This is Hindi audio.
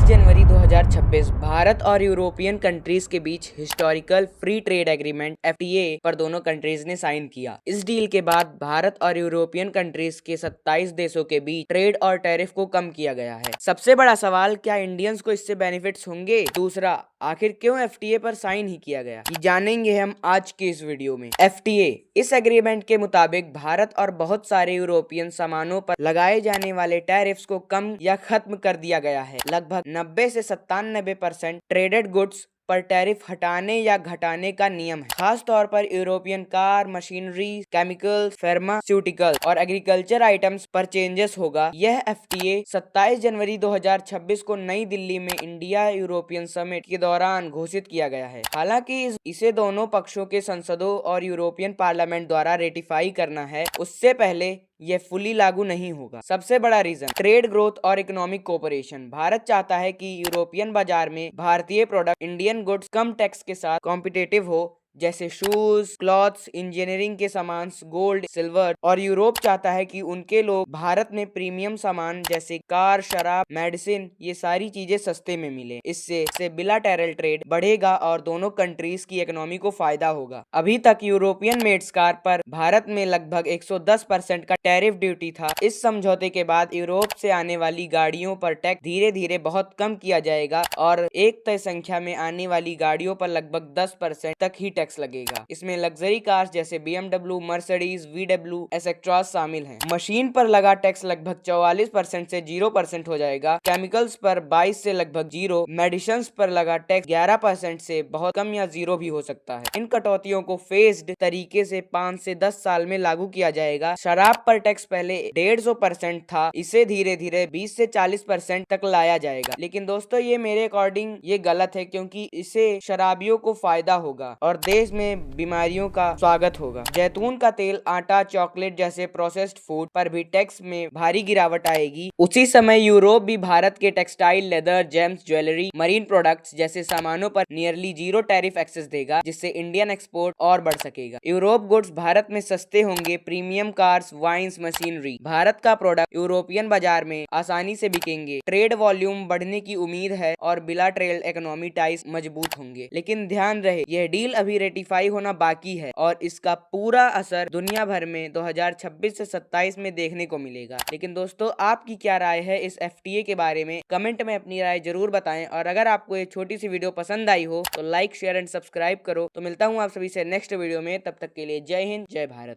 जनवरी 2026 भारत और यूरोपियन कंट्रीज के बीच historical free trade agreement (FTA) पर दोनों कंट्रीज ने साइन किया। इस डील के बाद भारत और यूरोपियन कंट्रीज के 27 देशों के बीच ट्रेड और टैरिफ को कम किया गया है। सबसे बड़ा सवाल, क्या इंडियंस को इससे बेनिफिट्स होंगे? दूसरा, आखिर क्यों FTA पर साइन ही किया गया, ये जानेंगे हम आज के इस वीडियो में। FTA इस एग्रीमेंट के मुताबिक भारत और बहुत सारे यूरोपियन सामानों पर लगाए जाने वाले टैरिफ्स को कम या खत्म कर दिया गया है। लगभग 90 से 97% ट्रेडेड गुड्स पर टैरिफ हटाने या घटाने का नियम है। खास तौर पर European car, machinery, chemicals, pharmaceuticals और एग्रीकल्चर आइटम्स पर चेंजेस होगा। यह FTA 27 जनवरी 2026 को नई दिल्ली में इंडिया यूरोपियन समिट के दौरान घोषित किया गया है। हालांकि इसे दोनों पक्षों के संसदों और यूरोपियन पार्लियामेंट द्वारा रेटिफाई करना है, उससे पहले यह फुली लागू नहीं होगा। सबसे बड़ा रीजन, ट्रेड ग्रोथ और इकोनॉमिक कोऑपरेशन। भारत चाहता है कि यूरोपियन बाजार में भारतीय प्रोडक्ट, इंडियन गुड्स कम टैक्स के साथ कॉम्पिटिटिव हो, जैसे शूज, क्लॉथ्स, इंजीनियरिंग के सामान, गोल्ड, सिल्वर। और यूरोप चाहता है कि उनके लोग भारत में प्रीमियम सामान जैसे कार, शराब, मेडिसिन, ये सारी चीजें सस्ते में मिले। इससे बिलैटरल ट्रेड बढ़ेगा और दोनों कंट्रीज की इकोनॉमी को फायदा होगा। अभी तक यूरोपियन मेड्स कार पर भारत में लगभग 110% का टैरिफ ड्यूटी था। इस समझौते के बाद यूरोप से आने वाली गाड़ियों पर टैक्स धीरे धीरे बहुत कम किया जाएगा और एक तय संख्या में आने वाली गाड़ियों पर लगभग 10% तक ही टैक्स लगेगा। इसमें लग्जरी कार्स जैसे BMW, मर्सिडीज, VW एसेट्रा शामिल हैं। मशीन पर लगा टैक्स लगभग 44% से 0% हो जाएगा। केमिकल्स पर 22 से लगभग 0, मेडिसिन पर लगा टैक्स 11% से बहुत कम या 0 भी हो सकता है। इन कटौतियों को फेज्ड तरीके से 5 से 10 साल में लागू किया जाएगा। शराब पर टैक्स पहले 150% था, इसे धीरे धीरे 20 से 40% तक लाया जाएगा। लेकिन दोस्तों, ये मेरे अकॉर्डिंग ये गलत है, क्योंकि इससे शराबियों को फायदा होगा और देश में बीमारियों का स्वागत होगा। जैतून का तेल, आटा, चॉकलेट जैसे प्रोसेस्ड फूड पर भी टैक्स में भारी गिरावट आएगी। उसी समय यूरोप भी भारत के textile, leather, James, jewellery, marine products जैसे सामानों पर नियरली 0 टैरिफ एक्सेस देगा, जिससे इंडियन एक्सपोर्ट और बढ़ सकेगा। यूरोप गुड्स भारत में सस्ते होंगे। Premium cars, wines, machinery, Bharat का प्रोडक्ट यूरोपियन बाजार में आसानी से बिकेंगे। ट्रेड वॉल्यूम बढ़ने की उम्मीद है और बिलैटरल इकोनॉमी टाइज मजबूत होंगे। लेकिन ध्यान रहे, यह डील अभी रेटिफाई होना बाकी है और इसका पूरा असर दुनिया भर में 2026 से 27 में देखने को मिलेगा। लेकिन दोस्तों, आपकी क्या राय है इस FTA के बारे में? कमेंट में अपनी राय जरूर बताएं और अगर आपको ये छोटी सी वीडियो पसंद आई हो तो लाइक, शेयर एंड सब्सक्राइब करो। तो मिलता हूँ आप सभी से नेक्स्ट वीडियो में। तब तक के लिए जय हिंद, जय भारत।